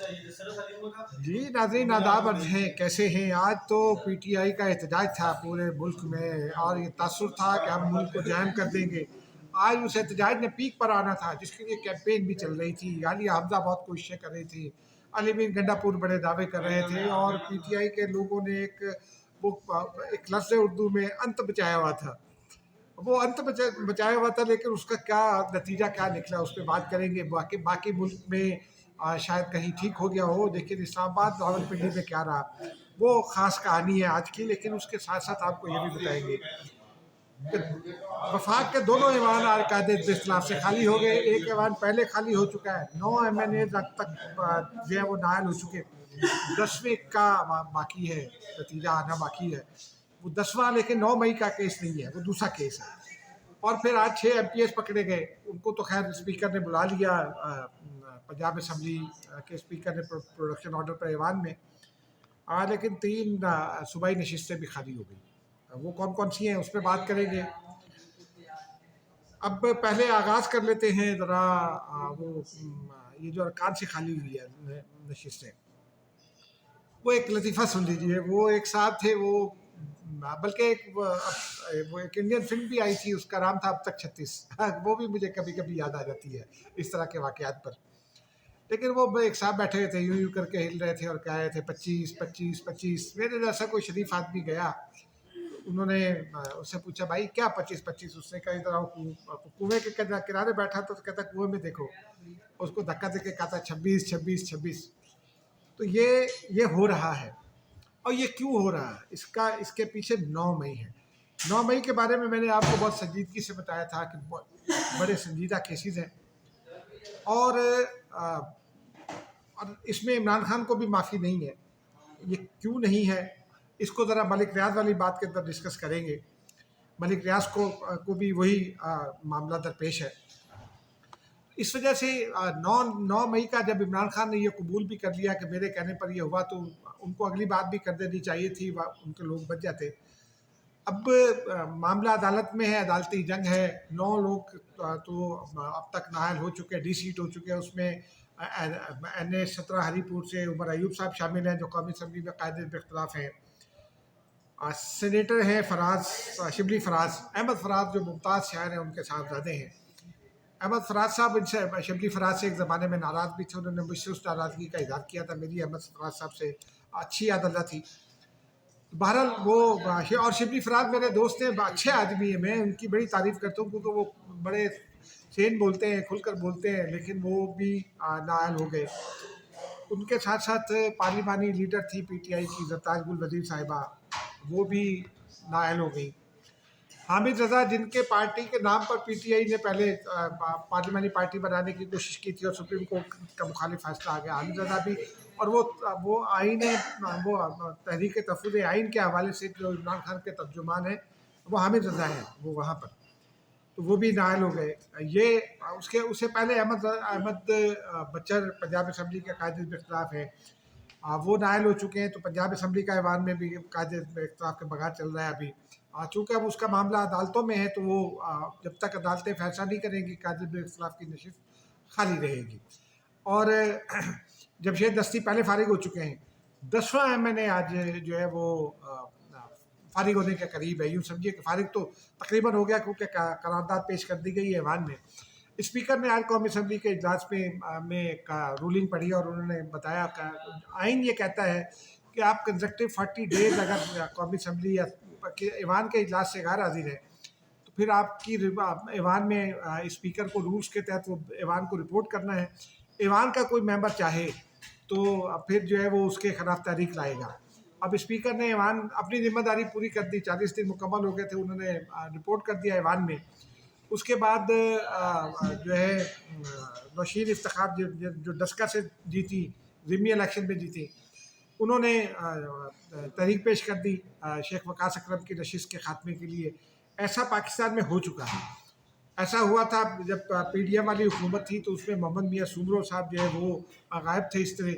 जी नाज़रीन आदाब अर्ज़ हैं, कैसे हैं? आज तो पीटीआई का एहतजाज था पूरे मुल्क में और ये तासुर था कि हम मुल्क को जाम कर देंगे। आज उस एहतजाज ने पीक पर आना था जिसके लिए कैंपेन भी चल रही थी। आलिया हमजा बहुत कोशिशें कर रही थी, अली मीर गंडापुर बड़े दावे कर रहे थे और पीटीआई के लोगों ने वो एक लफ्ज़ उर्दू में अंत बचाया हुआ था। वो अंत बचाया हुआ था, लेकिन उसका क्या नतीजा क्या निकला उस पर बात करेंगे। बाकी बाकी मुल्क में शायद कहीं ठीक हो गया हो, लेकिन इस्लामाबाद रावलपिंडी में क्या रहा वो ख़ास कहानी है आज की। लेकिन उसके साथ साथ आपको ये भी बताएंगे कि वफाक के दोनों ऐवान अलकायदे इख्तलाफ से खाली हो गए। एक ऐवान पहले खाली हो चुका है, 9 MNA अब तक जो है वो नायल हो चुके। 10वें का बाकी है, नतीजा आना बाकी है। वो 10वां लेकिन 9 मई का केस नहीं है, वो दूसरा केस है। और फिर आज 6 MPS पकड़े गए। उनको तो खैर स्पीकर ने बुला लिया, पंजाब असम्बली के स्पीकर ने प्रोडक्शन ऑर्डर पर ऐवान में। लेकिन 3 सूबाई नशिस्तें भी खाली हो गई। वो कौन कौन सी हैं उस पर बात करेंगे। अब पहले आगाज़ कर लेते हैं ज़रा ये जो अरकान से खाली हुई है नशिस्तें, वो एक लतीफ़ा सुन लीजिए। वो एक साहब थे, वो बल्कि वो एक इंडियन फिल्म भी आई थी, उसका नाम था अब तक 36। वो भी मुझे कभी कभी याद आ जाती है इस तरह के वाक़यात पर। लेकिन वो एक साहब बैठे हुए थे, यूं यूं करके हिल रहे थे और कह रहे थे 25 25 25। मेरे जैसा कोई शरीफ आदमी गया, उन्होंने उससे पूछा भाई क्या 25 25? उसने कहा इधर आओ, कुएं के किनारे बैठा तो कहता कुएं में देखो। उसको धक्का दे के कहता 26 26 26। तो ये हो रहा है। और ये क्यों हो रहा है, इसके पीछे 9 मई है। 9 मई के बारे में मैंने आपको बहुत संजीदगी से बताया था कि बड़े संजीदा केसेस हैं। और इसमें इमरान खान को भी माफ़ी नहीं है। ये क्यों नहीं है, इसको ज़रा मलिक रियाज वाली बात के अंदर डिस्कस करेंगे। मलिक रियाज को भी वही मामला दरपेश है। इस वजह से 9 मई का जब इमरान खान ने ये कबूल भी कर लिया कि मेरे कहने पर ये हुआ, तो उनको अगली बात भी कर देनी चाहिए थी, उनके लोग बच जाते। अब मामला अदालत में है, अदालती जंग है। 9 लोग तो अब तक नायल हो चुके हैं, डिसीट हो चुके हैं। उसमें NA 17 हरीपुर से उमर अयूब साहब शामिल हैं जो कौमी असम्बली में कायदे पे इख्तलाफ हैं। सेनेटर हैं फराज शिबली फराज, अहमद फराज जो मुमताज़ शायर हैं उनके साहबजादे हैं। अहमद फराज साहब इनसे शिबली फराज से एक ज़माने में नाराज़ भी थे, उन्होंने मुझसे उस नाराज़गी का इज़हार किया था। मेरी अहमद फराज साहब से अच्छी आदत थी। बहरहाल वो और शिबली फराज मेरे दोस्त हैं, अच्छे आदमी हैं, मैं उनकी बड़ी तारीफ़ करता हूँ क्योंकि वो बड़े सेन बोलते हैं, खुलकर बोलते हैं। लेकिन वो भी नाअहल हो गए। उनके साथ साथ पार्लिमानी लीडर थी पीटीआई की ज़रताज गुल वज़ीर साहिबा, वो भी नाअहल हो गई। हामिद रज़ा, जिनके पार्टी के नाम पर पीटीआई ने पहले पार्लिमानी पार्टी बनाने की कोशिश की थी और सुप्रीम कोर्ट का मुखालिफ फैसला आ गया। हामिद रज़ा भी, और वो आइन वो तहरीक तहफ़्फ़ुज़ आइन के हवाले से जो इमरान खान के तर्जुमान हैं वो हामिद रज़ा हैं, वो वहाँ पर, तो वो भी नाअहल हो गए। ये उससे पहले अहमद बच्चर पंजाब असम्बली के कायदे में इख्तलाफ है, वो नाअहल हो चुके हैं। तो पंजाब असम्बली का ऐवान में भी कायदे में इख्तलाफ के बगैर चल रहा है अभी। चूँकि अब उसका मामला अदालतों में है, तो वो जब तक अदालतें फैसला नहीं करेंगी कायदे में इख्तलाफ की नशिस्त खाली रहेगी। और जमशेद दस्ती पहले फारिग हो चुके हैं। 10वां MNA आज जो है वो फारिग होने के करीब है। यूँ समझिए कि फारिग तो तकरीबन हो गया क्योंकि करारदाद पेश कर दी गई है ऐवान में। स्पीकर ने आज कौमी असम्बली के इजलास में एक रूलिंग पढ़ी और उन्होंने बताया कि आइन ये कहता है कि आप कंजक्टिव 40 डेज अगर कौमी असम्बली या ऐवान के इजलास से गैर हाजिर है, तो फिर आपकी ऐवान में स्पीकर को रूल्स के तहत वो ऐवान को रिपोर्ट करना है। ऐवान का कोई मेंबर चाहे तो फिर जो है वो उसके खिलाफ तहरीक लाएगा। अब स्पीकर ने ऐवान अपनी जिम्मेदारी पूरी कर दी, 40 दिन मुकम्मल हो गए थे, उन्होंने रिपोर्ट कर दिया ऐवान में। उसके बाद जो है नौशीन इफ्तिखार जो डस्का से जीती, ज़िमनी इलेक्शन में जीती, उन्होंने तहरीक पेश कर दी शेख वकास अकरम की नशिस्त के खात्मे के लिए। ऐसा पाकिस्तान में हो चुका है। ऐसा हुआ था जब PDM वाली हुकूमत थी, तो उसमें मोहम्मद मियाँ सुमरो साहब जो है वो गायब थे इस तरह।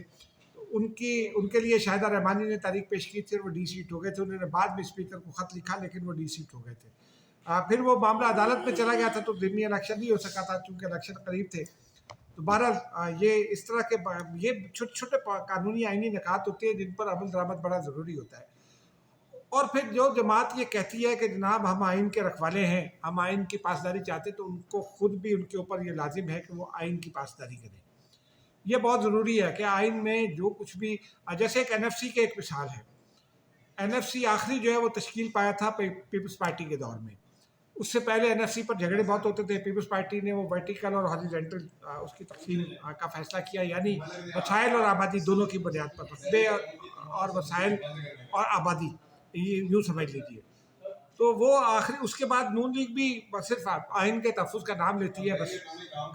तो उनके लिए शाहिदा रहमानी ने तारीख पेश की थी और वो डिसीट हो गए थे। उन्होंने बाद में स्पीकर को ख़त लिखा, लेकिन वो डिसीट हो गए थे। फिर वो मामला अदालत में चला गया था, तो ज़िमनी इलेक्शन नहीं हो सका था चूँकि इलेक्शन करीब थे। तो बहरहाल ये इस तरह के ये छोटे छोटे कानूनी आइनी निकात होते हैं जिन पर अमल दरामद बड़ा ज़रूरी होता है। और फिर जो जमात ये कहती है कि जनाब हम आइन के रखवाले हैं, हम आइन की पासदारी चाहते, तो उनको खुद भी उनके ऊपर ये लाजिम है कि वो आइन की पासदारी करें। ये बहुत ज़रूरी है कि आइन में जो कुछ भी, जैसे एक एनएफसी की एक मिसाल है। एनएफसी आखिरी जो है वो तश्कील पाया था पीपल्स पार्टी के दौर में। उससे पहले एनएफसी पर झगड़े बहुत होते थे। पीपल्स पार्टी ने वो वर्टिकल और हॉरिजॉन्टल उसकी तकसीम का फैसला किया, यानी वसाइल और आबादी दोनों की बुनियाद पर, रकबे और वसाइल और आबादी, ये यूँ समझ लीजिए। तो वो आखिरी, उसके बाद नून लीग भी सिर्फ आइन के तहफ़्फ़ुज़ का नाम लेती है, बस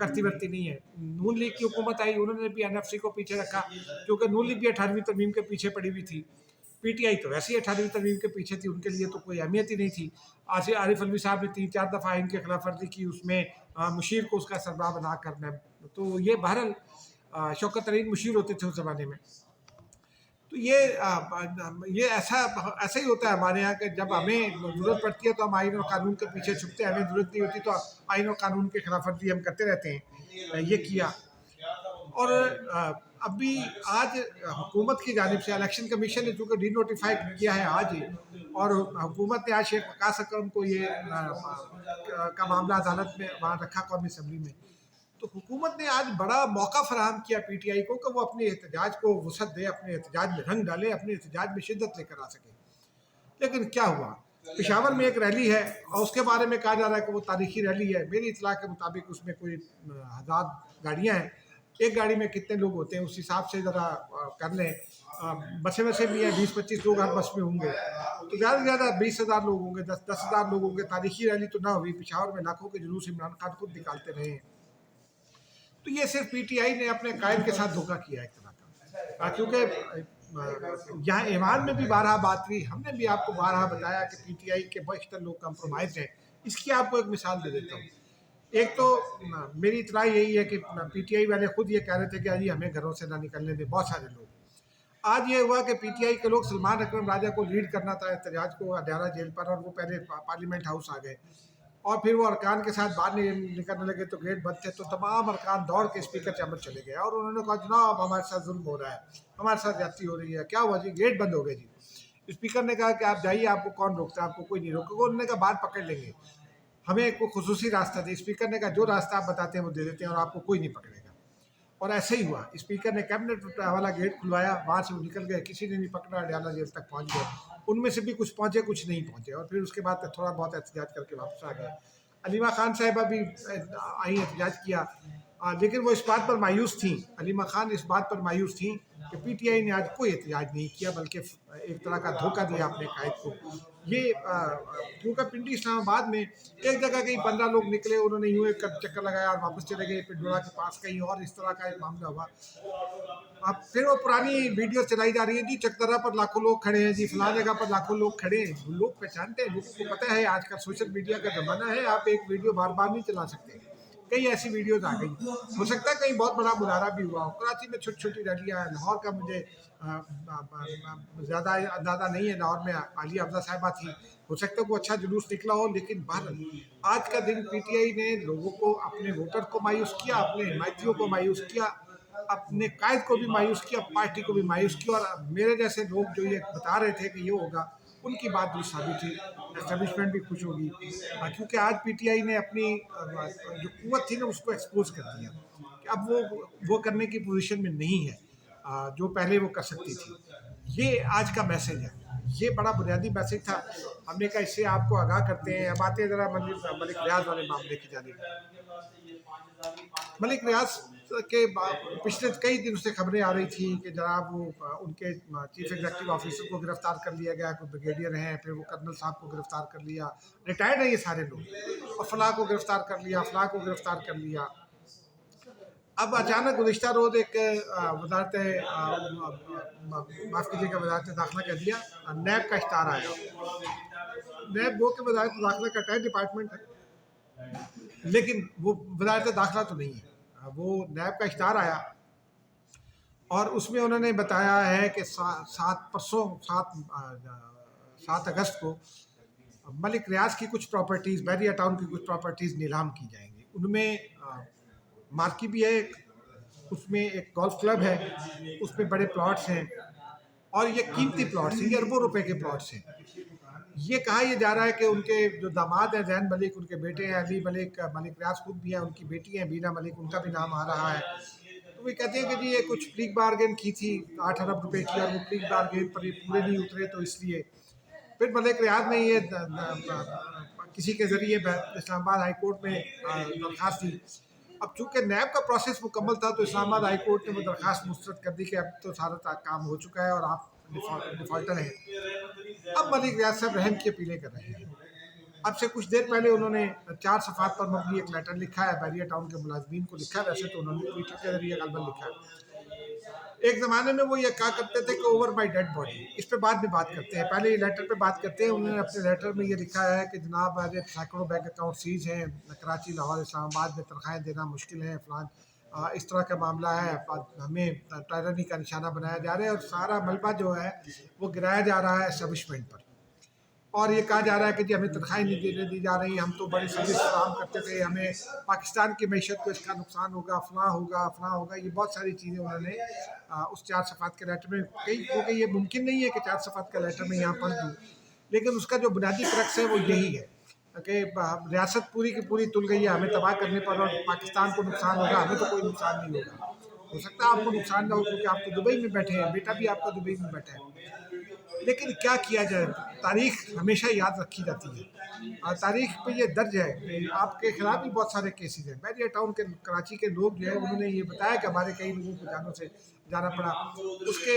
करती वर्ती नहीं है। नून लीग की हुकूमत आई, उन्होंने भी एनएफसी को पीछे रखा, क्योंकि नून लीग भी 18वीं तरमीम के पीछे पड़ी हुई थी। पीटीआई तो वैसे ही 18वीं तरमीम के पीछे थी, उनके लिए तो कोई अहमियत ही नहीं थी। आरिफ अलवी साहब ने 3-4 दफ़ा आइन की खिलाफ वर्जी की, उसमें मुशीर को उसका सरबराह बनाकर मैं, तो ये बहरहाल शौकत तरीन मुशीर होते थे उस ज़माने में। तो ये ऐसा ही होता है हमारे यहाँ कि जब हमें ज़रूरत पड़ती है तो हम आइन और कानून के पीछे छुपते हैं, हमें ज़रूरत नहीं होती तो आइन और कानून की खिलाफ वर्जी हम करते रहते हैं। ये किया। और अभी आज हुकूमत की जानिब से इलेक्शन कमीशन ने चूँकि डी नोटिफाई किया है आज ही, और हुकूमत ने आज शेख वकास अकरम को ये का मामला अदालत में वहाँ रखा कौमी असम्बली में, तो हुकूमत ने आज बड़ा मौका फराहम किया पीटीआई को कि वो अपने एहतजाज को वसअत दे, अपने एहतजाज में रंग डाले, अपने एहतजाज में शिद्दत लेकर आ सके। लेकिन क्या हुआ, पेशावर में एक रैली है और उसके बारे में कहा जा रहा है कि वो तारीखी रैली है। मेरी इतला के मुताबिक उसमें कोई 1000 गाड़ियाँ हैं, एक गाड़ी में कितने लोग होते हैं उस हिसाब से ज़रा कर लें। बसें वसें भी हैं, 20-25 लोग हर बस में होंगे, तो ज़्यादा से ज़्यादा 20,000 लोग होंगे, 10,000 लोग होंगे। तारीखी रैली तो ना हुई, पेशावर में लाखों के जुलूस इमरान खान खुद निकालते रहे हैं। तो ये सिर्फ पीटीआई ने अपने कायद के साथ धोखा किया एक तरह का, क्योंकि यहाँ ईमान में भी बारहा बात हुई, हमने भी आपको बारहा बताया कि पीटीआई के बेशतर लोग कंप्रोमाइज हैं। इसकी आपको एक मिसाल दे देता हूँ। एक तो मेरी इतला यही है कि पीटीआई वाले खुद ये कह रहे थे कि अजी हमें घरों से ना निकलने दें, बहुत सारे लोग। आज ये हुआ कि पीटीआई के लोग सलमान अकरम राजा को लीड करना था एहतजाज को अडयाला जेल पर, और वो पहले पार्लियामेंट हाउस आ गए, और फिर वो अरकान के साथ बाहर निकलने लगे तो गेट बंद थे, तो तमाम अरकान दौड़ के स्पीकर चैम्बर चले गए और उन्होंने कहा जनाब हमारे साथ जुल्म हो रहा है, हमारे साथ ज्यादती हो रही है। क्या हुआ जी? गेट बंद हो गए जी। स्पीकर ने कहा कि आप जाइए, आपको कौन रोकता है? आपको कोई नहीं रोकेगा। उन्होंने कहा बाहर पकड़ लेंगे, हमें एक खुसूसी रास्ता दे। स्पीकर ने कहा जो रास्ता आप बताते हैं वो दे देते हैं और आपको कोई नहीं पकड़ेगा। और ऐसे ही हुआ, स्पीकर ने कैबिनेट वाला गेट खुलवाया, वहाँ से वो निकल गए, किसी ने नहीं पकड़ा, अडयाला जेल तक पहुँच गए। उनमें से भी कुछ पहुँचे, कुछ नहीं पहुँचे, और फिर उसके बाद थोड़ा बहुत एहतजाज करके वापस आ गए। अलीमा खान साहिबा भी आई, एहतजाज किया, लेकिन वो इस बात पर मायूस थी, अलीमा खान इस बात पर मायूस थी कि पीटीआई ने आज कोई एहतजाज नहीं किया, बल्कि एक तरह का धोखा दिया अपने कायद को। ये क्योंकि पिंडी इस्लामाबाद में एक जगह कहीं 15 लोग निकले, उन्होंने यूँ एक चक्कर लगाया और वापस चले गए, पिंडोरा के पास कहीं और इस तरह का एक मामला हुआ। अब फिर वो पुरानी वीडियो चलाई जा रही है जी, चकदरा पर लाखों लोग खड़े हैं जी, फलां जगह पर लाखों लोग खड़े हैं। लोग पहचानते हैं, लोगों को पता है आजकल सोशल मीडिया का ज़माना है, आप एक वीडियो बार बार नहीं चला सकते। कई ऐसी वीडियोज आ गई, हो सकता है कहीं बहुत बड़ा मुजाहरा भी हुआ हो। कराची में छोटी छोटी रैलियाँ हैं, लाहौर का मुझे ज़्यादा अंदाज़ा नहीं है, लाहौर में आलिया अफजा साहिबा थी, हो सकता है वो अच्छा जुलूस निकला हो। लेकिन बहरहाल आज का दिन पीटीआई ने लोगों को, अपने वोटर को मायूस किया, अपने हिमायतियों को मायूस किया, अपने कायद को भी मायूस किया, पार्टी को भी मायूस किया। और मेरे जैसे लोग जो ये बता रहे थे कि ये होगा, उनकी बात दुरुस्त साबित हुई, एस्टेब्लिशमेंट भी खुश होगी, क्योंकि आज पीटीआई ने अपनी जो कुव्वत थी ना उसको एक्सपोज कर दिया कि अब वो करने की पोजीशन में नहीं है जो पहले वो कर सकती थी। ये आज का मैसेज है, ये बड़ा बुनियादी मैसेज था। हमने कहा इससे आपको आगाह करते हैं। अब आते हैं ज़रा मलिक रियाज वाले मामले की जानिब। मलिक रियाज के पिछले कई दिनों से खबरें आ रही थी कि जनाब वो उनके चीफ एग्जीक्यूटिव ऑफिसर को गिरफ्तार कर लिया गया, कोई ब्रिगेडियर हैं, फिर वो कर्नल साहब को गिरफ्तार कर लिया, रिटायर्ड है ये सारे लोग, और फलाह को गिरफ्तार कर लिया, फलाह को गिरफ्तार कर लिया। अब अचानक गुज़िश्ता रोज़ एक वजारत माफ़ कीजिएगा वजारत दाखिला कह दिया, नैब का इश्तार आया। नैब वो कि वजारत दाखिला का अटैच डिपार्टमेंट है, लेकिन वो वजारत दाखिला तो नहीं है। वो नैब का इश्तार आया और उसमें उन्होंने बताया है कि 7 अगस्त को मलिक रियाज की कुछ प्रॉपर्टीज़, बैरिया टाउन की कुछ प्रॉपर्टीज़ नीलाम की जाएंगी। उनमें मार्की भी है एक, उसमें एक गोल्फ क्लब है, उसमें बड़े प्लॉट्स हैं और ये कीमती प्लॉट्स हैं, ये अरबों रुपए के प्लॉट्स हैं। ये कहा यह जा रहा है कि उनके जो दामाद हैं जैन मलिक, उनके बेटे हैं अली मलिक, मलिक रियाज खुद भी हैं, उनकी बेटी हैं बीना मलिक, उनका भी नाम आ रहा है। तो वे कहते हैं कि जी ये कुछ प्लीग बार्गेन की थी 8 अरब रुपए की और वो प्लीग बार्गेन पर ये पूरे नहीं उतरे, तो इसलिए फिर मलिक रियाज ने ये किसी के ज़रिए इस्लामाबाद हाई कोर्ट में दरख्वास्त दी। अब चूंकि नैब का प्रोसेस मुकम्मल था तो इस्लामाबाद हाई कोर्ट ने वो दरख्वास्त मुस्तरद कर दी कि अब तो सारा काम हो चुका है और आप डिफॉल्टर हैं। अब मलिक रियाज साहब रहम की अपीलें कर रहे हैं। अब से कुछ देर पहले उन्होंने 4 सफ़ात पर मबनी एक लेटर लिखा है, बैरिया टाउन के मुलाजमीन को लिखा है, वैसे तो उन्होंने ट्विटर के जरिए गलबन लिखा है। एक ज़माने में वो ये कहा करते थे कि ओवर माई डेड बॉडी, इस पे बाद में बात करते हैं, पहले ये लेटर पे बात करते हैं। उन्होंने अपने लेटर में ये लिखा है कि जनाब मेरे सैकड़ों बैंक अकाउंट सीज हैं, कराची, लाहौर, इस्लामाबाद में तनख्वाहें देना मुश्किल है, फ़लान इस तरह का मामला है, हमें टायरनी का निशाना बनाया जा रहा है और सारा मलबा जो है वो गिराया जा रहा है एस्टेब्लिशमेंट पर। और ये कहा जा रहा है कि जी हमें तनख्वाहें नहीं दी जा रही, हम तो बड़ी सर्विस फराहम करते थे, हमें पाकिस्तान की मैशत को इसका नुकसान होगा, फलां होगा फलां होगा। ये बहुत सारी चीज़ें उन्होंने उस 4 सफ़ात के लेटर में कही, क्योंकि ये मुमकिन नहीं है कि 4 सफ़ात का लेटर में यहाँ पढ़ दूँ, लेकिन उसका जो बुनियादी क्रक्स है वो यही है कि रियासत पूरी की पूरी तुल गई है हमें तबाह करने पर और पाकिस्तान को नुकसान होगा, हमें तो कोई नुकसान नहीं होगा। हो सकता है आपको नुकसान ना हो क्योंकि आप तो दुबई में बैठे हैं, बेटा भी आपका दुबई में बैठा है, लेकिन क्या किया जाए, तारीख हमेशा याद रखी जाती है और तारीख पे ये दर्ज है कि आपके खिलाफ भी बहुत सारे केसेस हैं। बैरिया टाउन के कराची के लोग जो है उन्होंने ये बताया कि हमारे कई लोगों को जानों से जाना पड़ा, उसके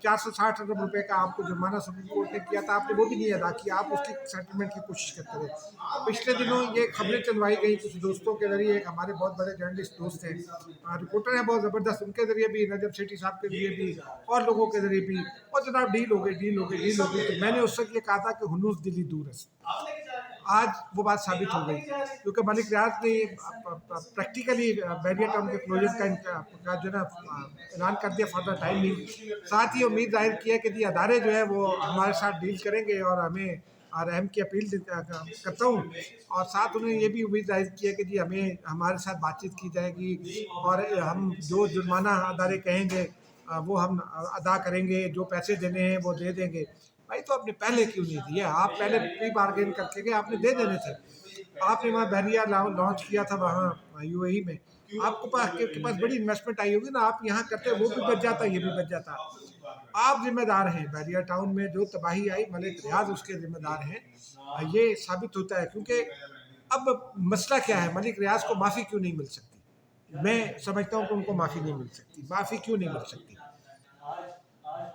460 अरब रुपए का आपको जुर्माना सुप्रीम कोर्ट ने किया था, आपने वो भी नहीं अदा किया, आप उसकी सेटलमेंट की कोशिश करते रहे। पिछले दिनों ये खबरें चलवाई गई कुछ दोस्तों के जरिए, एक हमारे बहुत बड़े जर्नलिस्ट दोस्त हैं, रिपोर्टर हैं बहुत ज़बरदस्त, उनके जरिए भी, नजब सेठी साहब के जरिए भी और लोगों के जरिए भी, और जनाब डील हो गई डील हो गई डील हो गई। तो मैंने उस वक्त ये कहा था कि हुनूस दिली दूर है, आज वो बात साबित हो गई क्योंकि मलिक रियाज ने प्रैक्टिकली बैरिया टाउन के क्लोजर का जो है ऐलान कर दिया फॉर द टाइम नहीं। साथ ही उम्मीद जाहिर की है कि जी अदारे जो है वो हमारे साथ डील करेंगे और हमें रहम की अपील करता हूँ, और साथ उन्होंने ये भी उम्मीद जाहिर की है कि जी हमें हमारे साथ बातचीत की जाएगी और हम जो जुर्माना अदारे कहेंगे वो हम अदा करेंगे, जो पैसे देने हैं वो दे देंगे। भाई तो आपने पहले क्यों नहीं दिया, आप पहले प्री बार्गेन करके गए, आपने दे देने थे। आपने वहाँ बहरिया लॉन्च किया था वहाँ यूएई में, आपको के पास बड़ी इन्वेस्टमेंट आई होगी ना, आप यहाँ करते वो भी बच जाता, ये भी बच जाता। आप जिम्मेदार हैं, बहरिया टाउन में जो तबाही आई मलिक रियाज उसके जिम्मेदार हैं। ये साबित होता है क्योंकि अब मसला क्या है, मलिक रियाज को माफ़ी क्यों नहीं मिल सकती? मैं समझता हूँ कि उनको माफ़ी नहीं मिल सकती। माफ़ी क्यों नहीं मिल सकती?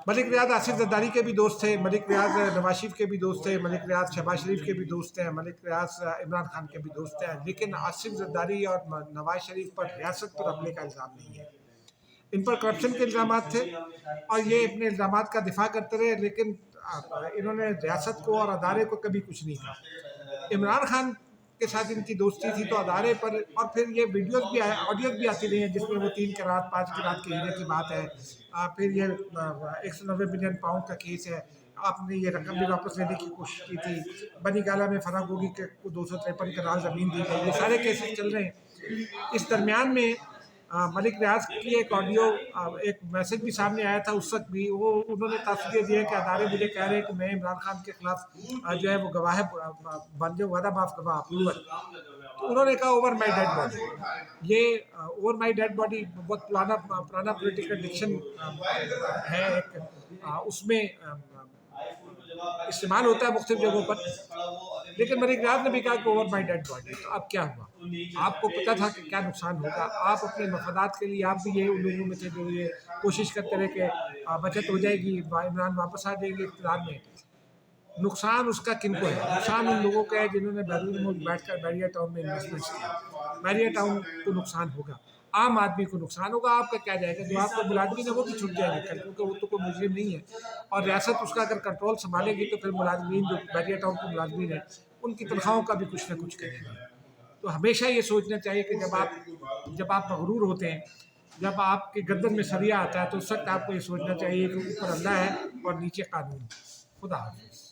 मलिक रियाज आसिफ जरदारी के भी दोस्त थे, मलिक रियाज नवाज शरीफ के भी दोस्त थे, मलिक रियाज शहबाज शरीफ के भी दोस्त हैं, मलिक रियाज इमरान खान के भी दोस्त हैं, लेकिन आसिफ जरदारी और नवाज शरीफ पर रियासत पर हमले का इल्ज़ाम नहीं है। इन पर करप्शन के इल्ज़ाम थे और ये अपने इल्ज़ाम का दिफा करते रहे, लेकिन इन्होंने रियासत को और अदारे को कभी कुछ नहीं कहा। इमरान खान के साथ इनकी दोस्ती थी तो अदारे पर, और फिर ये वीडियोस भी आए, ऑडियोज भी आती रही हैं जिसमें वो 3 की रात 5 की रात के हीरे की बात है। फिर ये 190 मिलियन पाउंड का केस है, आपने ये रकम भी वापस लेने की कोशिश की थी, बनी गाला में फराग होगी के को 253 कनाल ज़मीन दी गई, ये सारे केसेस चल रहे हैं। इस दरमियान में मलिक रियाज की एक ऑडियो, एक मैसेज भी सामने आया था उस वक्त भी, वो उन्होंने तस्वीर दी है कि अदारे मुझे कह रहे हैं कि मैं इमरान खान के खिलाफ जो है वो गवाह बन जाऊँ, वादा माफ गवाह अप्रूवल। तो उन्होंने कहा ओवर माई डेड बॉडी। ये ओवर माई डेड बॉडी बहुत पुराना पॉलिटिकल डिक्शन है एक, उसमें इस्तेमाल होता है मुख्तलिफ जगहों पर, लेकिन मलिक रियाज ने भी कहा कि ओवर माई डेड बॉडी। तो अब क्या हुआ? आपको पता था कि क्या नुकसान होगा, आप अपने मफादात के लिए आप भी ये उन लोगों में थे जो ये कोशिश करते रहे कि बचत हो जाएगी, इमरान वापस आ जाएंगे इक़्तिदार में। नुकसान उसका किनको है? नुकसान उन लोगों का है जिन्होंने बैरून मुल्क बैठकर बैरिया टाउन में इन्वेस्टमेंट्स किया। बैरिया टाउन को नुकसान होगा, आम आदमी को नुकसान होगा। आपका क्या जाएगा? जो आपका मुलाजमीन है वो भी छुट जाएंगे कल, क्योंकि वो तो कोई मुजरिम नहीं है, और रियासत उसका अगर कंट्रोल संभालेगी तो फिर मुलाजमीन जो बैरिया टाउन के मुलाजमीन है उनकी तनख्वाहों का भी कुछ ना कुछ करेंगे। तो हमेशा ये सोचना चाहिए कि जब आप मगरूर होते हैं, जब आपके गर्दन में सरिया आता है, तो उस वक्त आपको ये सोचना चाहिए कि ऊपर अल्लाह है और नीचे कानून। खुदा हाफिज़।